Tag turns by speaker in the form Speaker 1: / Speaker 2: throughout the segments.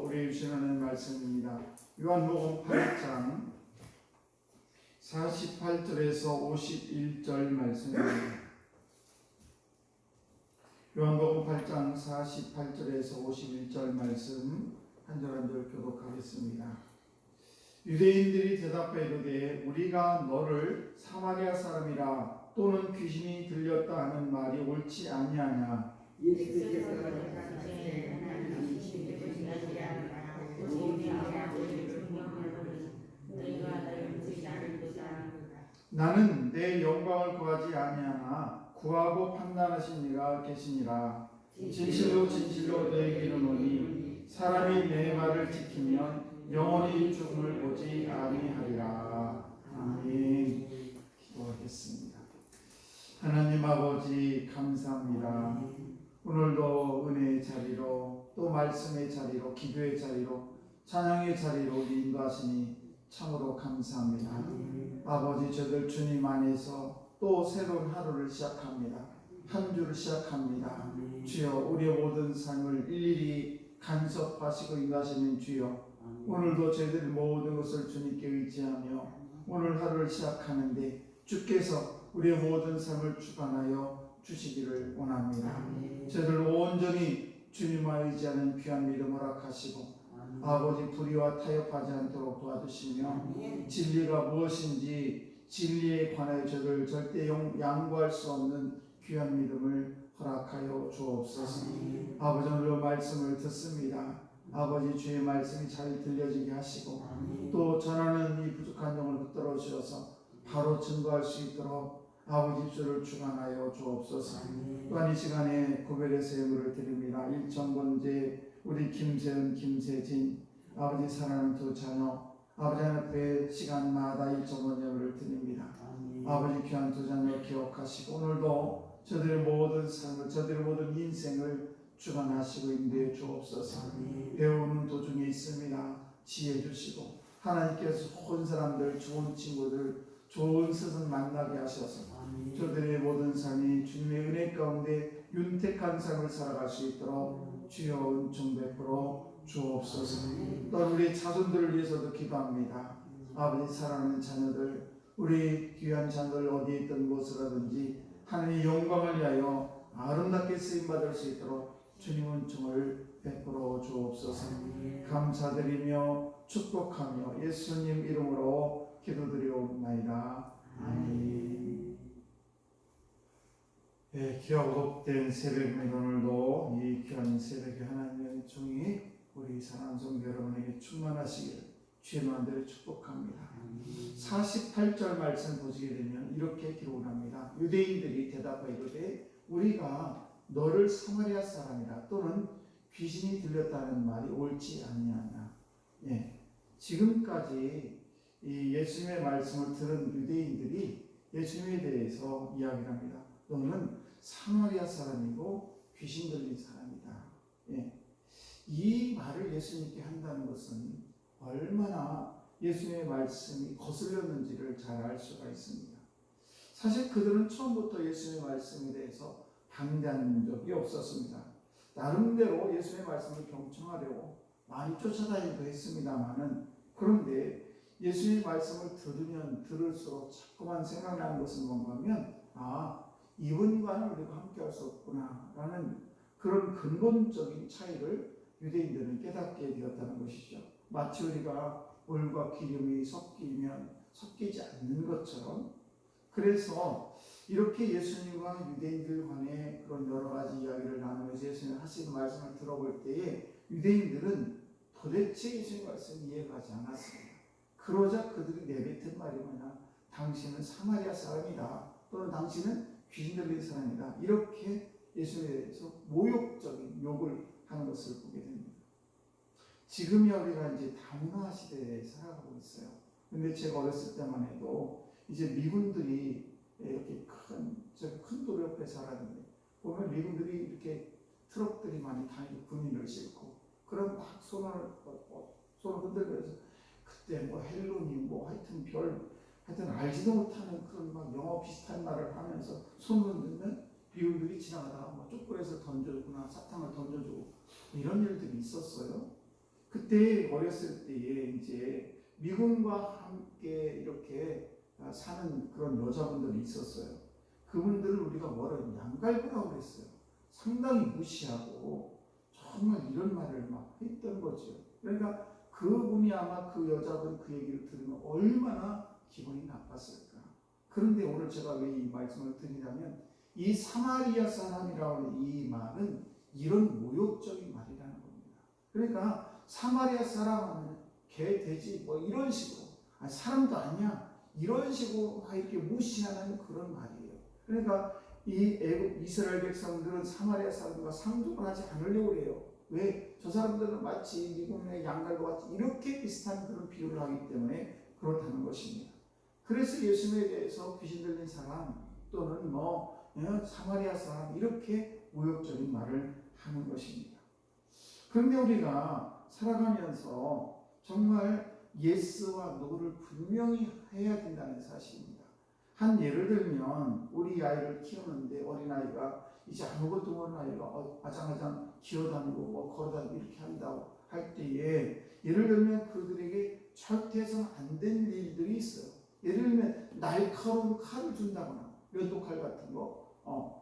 Speaker 1: 우리 주시는 말씀입니다. 요한복음 8장 48절에서 51절 말씀입니다. 요한복음 8장 48절에서 51절 말씀 한 절 한 절 교독하겠습니다. 유대인들이 대답해 이르되 우리가 너를 사마리아 사람이라 또는 귀신이 들렸다 하는 말이 옳지 아니하냐. 나는 내 영광을 구하지 아니하나 구하고 판단하신 이가 계시니라. 진실로 진실로 너에게 이르노니 사람이 내 말을 지키면 영원히 죽음을 보지 아니하리라. 아멘. 기도하겠습니다. 하나님 아버지 감사합니다. 오늘도 은혜의 자리로 또 말씀의 자리로 기도의 자리로 찬양의 자리로 인도하시니 참으로 감사합니다. 아버지 저들 주님 안에서 또 새로운 하루를 시작합니다. 한 주를 시작합니다. 주여 우리의 모든 삶을 일일이 간섭하시고 인도하시는 주여 오늘도 저희들 모든 것을 주님께 의지하며 오늘 하루를 시작하는데 주께서 우리의 모든 삶을 주관하여 주시기를 원합니다. 저희들 온전히 주님을 의지하는 귀한 믿음 허락하시고 아버지 불의와 타협하지 않도록 도와주시며 진리가 무엇인지 진리에 관하여 저를 절대 양보할 수 없는 귀한 믿음을 허락하여 주옵소서. 아버지 오늘 말씀을 듣습니다. 아버지 주의 말씀이 잘 들려지게 하시고 또 전하는 이 부족한 영을 붙들어 주셔서 바로 증거할 수 있도록 아버지 주를 주관하여 주옵소서. 또한 이 시간에 구별해서 예물을 드립니다. 일천번제 우리 김세은, 김세진 아버지 사랑하는 두 자녀 아버지 앞에 시간마다 일천번 예물을 드립니다. 아버지 귀한 두 자녀 기억하시고 오늘도 저들의 모든 삶을 저들의 모든 인생을 주관하시고 인도해 주옵소서. 배우는 도중에 있습니다. 지혜 주시고 하나님께서 좋은 사람들 좋은 친구들 좋은 스승 만나게 하셔서 저들의 모든 삶이 주님의 은혜 가운데 윤택한 삶을 살아갈 수 있도록 주여 은총 베풀어 주옵소서. 또 우리 자손들을 위해서도 기도합니다. 아버지 사랑하는 자녀들 우리 귀한 자녀들 어디에 있던 곳이라든지 하나님의 영광을 위하여 아름답게 쓰임받을 수 있도록 주님 은총을 베풀어 주옵소서. 감사드리며 축복하며 예수님 이름으로 기도드리옵나이다. 아멘. 네, 귀하고 복된 새벽입니다. 오늘도 이 귀한 새벽에 하나님의 은총이 우리 사랑하는 성도 여러분에게 충만하시기를 주의 마음대로 축복합니다. 48절 말씀 보시게 되면 이렇게 기록을 합니다. 유대인들이 대답하여 이르되 우리가 너를 사마리아 사람이라 또는 귀신이 들렸다는 말이 옳지 아니하냐. 예, 지금까지 이 예수님의 말씀을 들은 유대인들이 예수님에 대해서 이야기를 합니다. 너는 사마리아 사람이고 귀신 들린 사람이다. 예, 이 말을 예수님께 한다는 것은 얼마나 예수님의 말씀이 거슬렸는지를 잘 알 수가 있습니다. 사실 그들은 처음부터 예수님의 말씀에 대해서 반대한 적이 없었습니다. 나름대로 예수님의 말씀을 경청하려고 많이 쫓아다니기도 했습니다만은 그런데 예수님의 말씀을 들으면 들을수록 자꾸만 생각나는 것은 뭔가 하면 이분과는 우리가 함께할 수 없구나 라는 그런 근본적인 차이를 유대인들은 깨닫게 되었다는 것이죠. 마치 우리가 물과 기름이 섞이면 섞이지 않는 것처럼 그래서 이렇게 예수님과 유대인들 간에 그런 여러 가지 이야기를 나누면서 예수님 하시는 말씀을 들어볼 때에 유대인들은 도대체 예수님 말씀을 이해하지 않았습니다. 그러자 그들이 내뱉은 말이 뭐냐, 당신은 사마리아 사람이다 또는 당신은 귀신 들린 사람이다 이렇게 예수님에 대해서 모욕적인 욕을 하는 것을 보게 됩니다. 지금이야 우리가 이제 다문화 시대에 살아가고 있어요. 근데 제가 어렸을 때만 해도 이제 미군들이 이렇게 큰 도로 옆에 살았는데 보면 미군들이 이렇게 트럭들이 많이 다니고 군인을 싣고 그럼 막 손을 흔들면서 그때 뭐 헬로니 하여튼 알지도 못하는 그런 막 영어 비슷한 말을 하면서 손을 흔들면 미군들이 지나가다가 뭐 촛불에서 던져주거나 사탕을 던져주고 이런 일들이 있었어요. 그때 어렸을 때에 이제 미군과 함께 이렇게 사는 그런 여자분들이 있었어요. 그분들을 우리가 뭐라 양갈부라고 그랬어요. 상당히 무시하고 정말 이런 말을 막 했던 거죠. 그러니까 그분이 아마 그 여자분 그 얘기를 들으면 얼마나 기분이 나빴을까. 그런데 오늘 제가 왜 이 말씀을 드리냐면 이 사마리아 사람이라는 이 말은 이런 모욕적인 말이라는 겁니다. 그러니까 사마리아 사람은 개, 돼지 뭐 이런 식으로 사람도 아니야 이런 식으로 이렇게 무시하는 그런 말이에요. 그러니까 이 애국 이스라엘 백성들은 사마리아 사람들과 상종을 하지 않으려고 해요. 왜? 저 사람들은 마치 미국의 양갈과 같이 이렇게 비슷한 그런 비유를 하기 때문에 그렇다는 것입니다. 그래서 예수님에 대해서 귀신 들린 사람 또는 사마리아 사람 이렇게 모욕적인 말을 하는 것입니다. 그런데 우리가 살아가면서 정말 예스와 노를 분명히 해야 된다는 사실입니다. 한 예를 들면 우리 아이를 키우는데 어린아이가 이제 아무것도 모르는 아이가 아장아장 기어다니고 걸어다니고 이렇게 한다고 할 때에 예를 들면 그들에게 절대 해서는 안 될 일들이 있어요. 예를 들면 날카로운 칼을 준다거나 면도칼 같은 거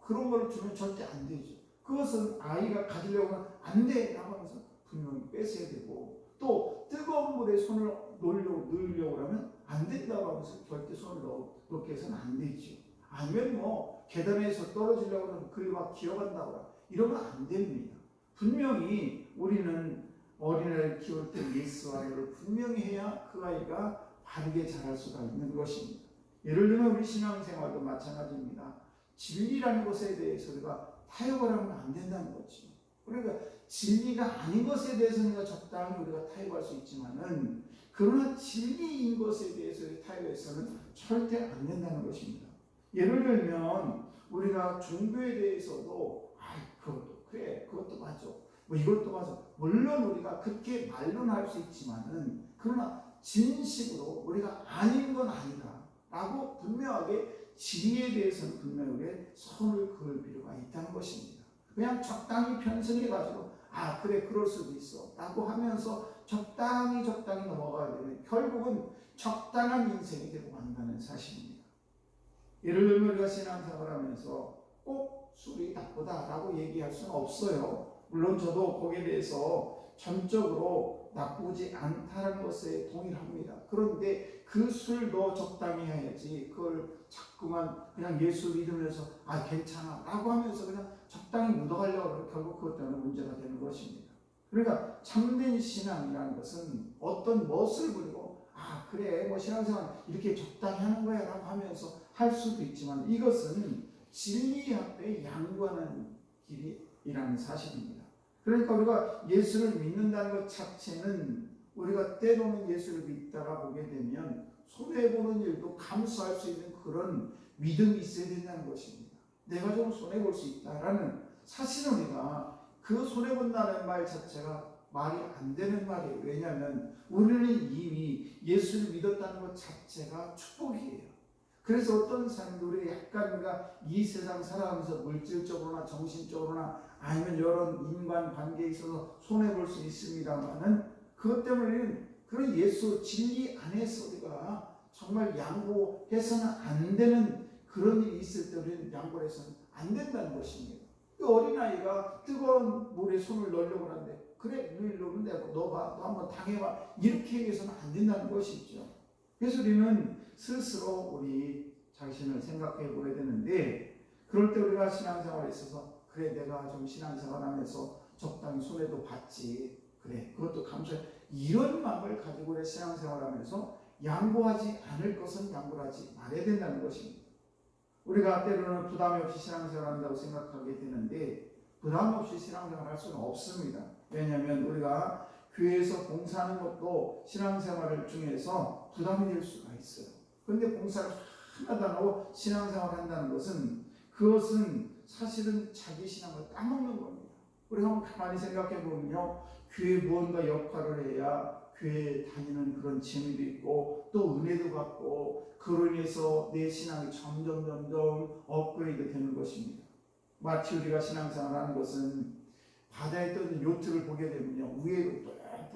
Speaker 1: 그런 걸 주면 절대 안 되죠. 그것은 아이가 가지려고 하면 안 돼! 라고 하면서 분명히 뺏어야 되고 또 뜨거운 물에 손을 넣으려고 하면 안 된다고 하면서 절대 손을 넣게 해서는 안 되죠. 아니면 계단에서 떨어지려고 하면 그리 막 기어간다거나 이러면 안 됩니다. 분명히 우리는 어린아이를 키울 때 예스와 노를 분명히 해야 그 아이가 바르게 자랄 수가 있는 것입니다. 예를 들면 우리 신앙생활도 마찬가지입니다. 진리라는 것에 대해서 우리가 타협을 하면 안 된다는 거죠. 그러니까 진리가 아닌 것에 대해서는 적당히 우리가 타협할 수 있지만은 그러나 진리인 것에 대해서 타협해서는 절대 안 된다는 것입니다. 예를 들면 우리가 종교에 대해서도 그것도 그래 그것도 맞아 이것도 맞아 물론 우리가 그렇게 말로는 할 수 있지만은 그러나 진심으로 우리가 아닌 건 아니다 라고 분명하게 진리에 대해서는 분명하게 선을 그을 필요가 있다는 것입니다. 그냥 적당히 편승해가지고 그래 그럴 수도 있어 라고 하면서 적당히 넘어가야 되면 결국은 적당한 인생이 되고 만다는 사실입니다. 예를 들면 우리가 신앙생활을 하면서 꼭 술이 나쁘다라고 얘기할 수는 없어요. 물론 저도 거기에 대해서 전적으로 나쁘지 않다는 것에 동의합니다. 그런데 그 술도 적당히 해야지 그걸 자꾸만 그냥 예수 믿으면서 괜찮아 라고 하면서 그냥 적당히 묻어가려고 하면 결국 그것 때문에 문제가 되는 것입니다. 그러니까 참된 신앙이라는 것은 어떤 멋을 부리고 그래 신앙생활 이렇게 적당히 하는 거야 라고 하면서 할 수도 있지만 이것은 진리 앞에 양보하는 길이라는 사실입니다. 그러니까 우리가 예수를 믿는다는 것 자체는 우리가 때로는 예수를 믿다가 보게 되면 손해보는 일도 감수할 수 있는 그런 믿음이 있어야 된다는 것입니다. 내가 좀 손해볼 수 있다라는 사실은 우리가 그 손해본다는 말 자체가 말이 안 되는 말이에요. 왜냐하면 우리는 이미 예수를 믿었다는 것 자체가 축복이에요. 그래서 어떤 사람들이 약간 우리가 이 세상 살아가면서 물질적으로나 정신적으로나 아니면 여러 인간관계에 있어서 손해볼 수 있습니다만은 그것 때문에 그런 예수 진리 안에서 우리가 정말 양보해서는 안 되는 그런 일이 있을 때 우리는 양보를 해서는 안 된다는 것입니다. 그 어린아이가 뜨거운 물에 손을 넣으려고 하는데 그래 넣으면 되고 너 한번 당해봐 이렇게 해서는 안 된다는 것이죠. 그래서 우리는 스스로 우리 자신을 생각해 보게 되는데 그럴 때 우리가 신앙생활에 있어서 그래 내가 좀 신앙생활하면서 적당히 손해도 봤지 그래 그것도 감사해 이런 마음을 가지고 우리 신앙생활하면서 양보하지 않을 것은 양보하지 말아야 된다는 것입니다. 우리가 때로는 부담 없이 신앙생활 한다고 생각하게 되는데 부담 없이 신앙생활 할 수는 없습니다. 왜냐하면 우리가 교회에서 봉사하는 것도 신앙생활을 중에서 부담이 될 수가 있어요. 그런데 봉사를 하나도 안 하고 신앙생활을 한다는 것은 그것은 사실은 자기 신앙을 까먹는 겁니다. 우리가 한번 가만히 생각해 보면요. 교회에 무언가 역할을 해야 교회에 다니는 그런 재미도 있고 또 은혜도 받고 그로 인해서 내 신앙이 점점 업그레이드 되는 것입니다. 마치 우리가 신앙생활을 하는 것은 바다에 떠있는 요트를 보게 되면요. 위에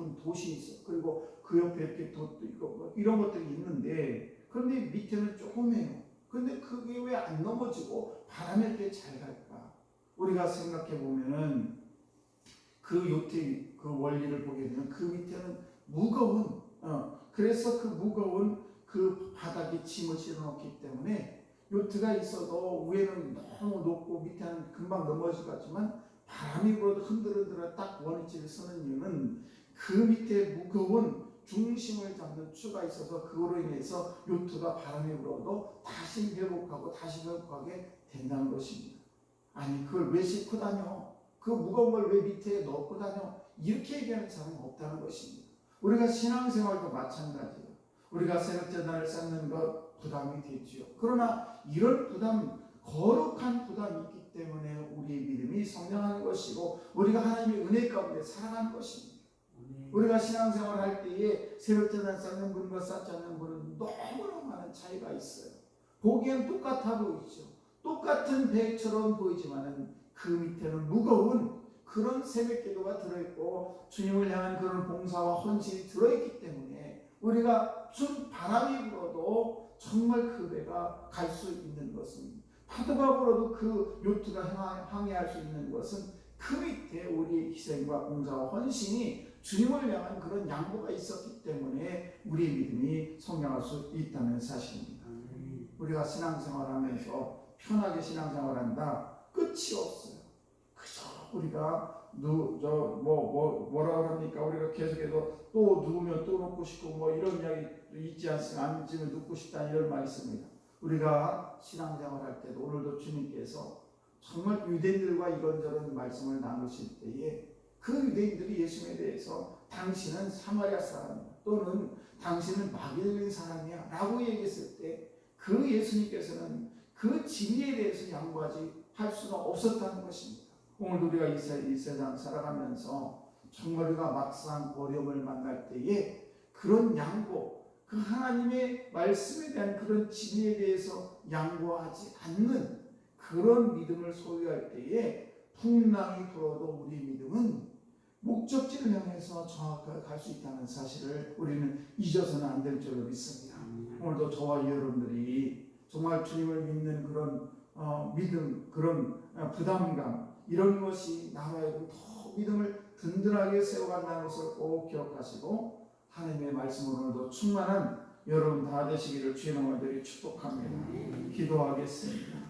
Speaker 1: 높은 돛이 있어. 그리고 그 옆에 이렇게 돛도 있고 뭐 이런 것들이 있는데, 그런데 밑에는 조그매요. 그런데 그게 왜 안 넘어지고 바람에 이렇게 잘 갈까? 우리가 생각해 보면은 그 요트 그 원리를 보게 되면 그 밑에는 무거운 그래서 그 무거운 그 바닥에 짐을 실어놓기 때문에 요트가 있어도 위에는 너무 높고 밑에는 금방 넘어질 것 같지만 바람이 불어도 흔들흔들 딱 원위치를 서는 이유는 그 밑에 무거운 중심을 잡는 추가 있어서 그거로 인해서 요트가 바람이 불어도 다시 회복하고 다시 회복하게 된다는 것입니다. 아니 그걸 왜 싣고 다녀? 그 무거운 걸 왜 밑에 넣고 다녀? 이렇게 얘기하는 사람은 없다는 것입니다. 우리가 신앙생활도 마찬가지예요. 우리가 새벽제단을 쌓는 것 부담이 되지요. 그러나 이런 부담, 거룩한 부담이 있기 때문에 우리의 믿음이 성장하는 것이고 우리가 하나님의 은혜 가운데 살아가는 것입니다. 우리가 신앙생활 할 때에 새벽제단 쌓는 분과 쌓지 않는 분은 너무나 많은 차이가 있어요. 보기엔 똑같아 보이죠. 똑같은 배처럼 보이지만은 그 밑에는 무거운 그런 새벽기도가 들어있고 주님을 향한 그런 봉사와 헌신이 들어있기 때문에 우리가 무슨 바람이 불어도 정말 그 배가 갈 수 있는 것은, 파도가 불어도 그 요트가 항해할 수 있는 것은 그 밑에 우리의 희생과 봉사와 헌신이 주님을 향한 그런 양보가 있었기 때문에 우리의 믿음이 성장할 수 있다는 사실입니다. 우리가 신앙생활하면서 편하게 신앙생활한다 끝이 없어요. 그저 우리가 뭐라 그럽니까? 우리가 계속해서 또 누우면 또 눕고 싶고 뭐 이런 이야기 잊지 않으면 앉으면 눕고 싶다 이런 말이 있습니다. 우리가 신앙생활할 때도 오늘도 주님께서 정말 유대인들과 이런저런 말씀을 나누실 때에 그 유대인들이 예수님에 대해서 당신은 사마리아 사람이야 또는 당신은 마귀들린 사람이야 라고 얘기했을 때 그 예수님께서는 그 진리에 대해서 양보하지 할 수가 없었다는 것입니다. 오늘도 우리가 이 세상 살아가면서 정말 우리가 막상 어려움을 만날 때에 그런 양보, 그 하나님의 말씀에 대한 그런 진리에 대해서 양보하지 않는 그런 믿음을 소유할 때에 풍랑이 불어도 우리 믿음은 목적지를 향해서 정확하게 갈 수 있다는 사실을 우리는 잊어서는 안 될 줄로 믿습니다. 오늘도 저와 여러분들이 정말 주님을 믿는 그런 믿음, 그런 부담감 이런 것이 나와야 더 믿음을 든든하게 세워간다는 것을 꼭 기억하시고 하나님의 말씀으로 오늘도 충만한 여러분 다 되시기를 주의 이름으로 축복합니다. 기도하겠습니다.